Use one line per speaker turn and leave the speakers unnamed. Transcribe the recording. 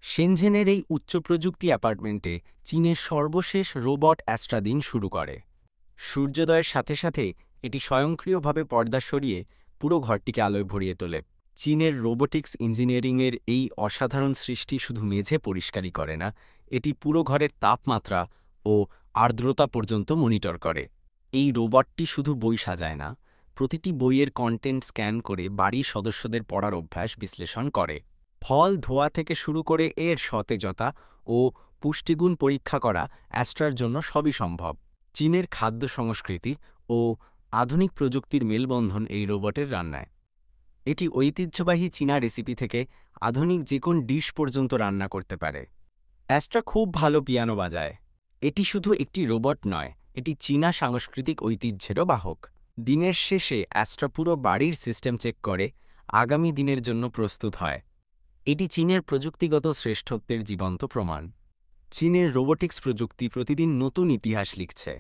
শেনঝেনের এই উচ্চ প্রযুক্তি অ্যাপার্টমেন্টে চীনের সর্বশেষ রোবট অ্যাস্ট্রা দিন শুরু করে। সূর্যোদয়ের সাথে সাথে এটি স্বয়ংক্রিয়ভাবে পর্দা সরিয়ে পুরো ঘরটিকে আলোয় ভরিয়ে তোলে। চীনের রোবোটিক্স ইঞ্জিনিয়ারিংয়ের এই অসাধারণ সৃষ্টি শুধু মেঝে পরিষ্কারই করে না, এটি পুরো ঘরের তাপমাত্রা ও আর্দ্রতা পর্যন্ত মনিটর করে। এই রোবটটি শুধু বই সাজায় না, প্রতিটি বইয়ের কন্টেন্ট স্ক্যান করে বাড়ির সদস্যদের পড়ার অভ্যাস বিশ্লেষণ করে। ফল ধোয়া থেকে শুরু করে এর সতেজতা ও পুষ্টিগুণ পরীক্ষা করা অ্যাস্ট্রার জন্য সবই সম্ভব। চীনের খাদ্য সংস্কৃতি ও আধুনিক প্রযুক্তির মেলবন্ধন এই রোবটের রান্নায়। এটি ঐতিহ্যবাহী চীনা রেসিপি থেকে আধুনিক যে কোন ডিশ পর্যন্ত রান্না করতে পারে। অ্যাস্ট্রা খুব ভালো পিয়ানো বাজায়। এটি শুধু একটি রোবট নয়, এটি চীনা সাংস্কৃতিক ঐতিহ্যেরও বাহক। দিনের শেষে অ্যাস্ট্রা পুরো বাড়ির সিস্টেম চেক করে আগামী দিনের জন্য প্রস্তুত হয়। এটি চীনের প্রযুক্তিগত শ্রেষ্ঠত্বের জীবন্ত প্রমাণ। চীনের রোবোটিক্স প্রযুক্তি প্রতিদিন নতুন ইতিহাস লিখছে।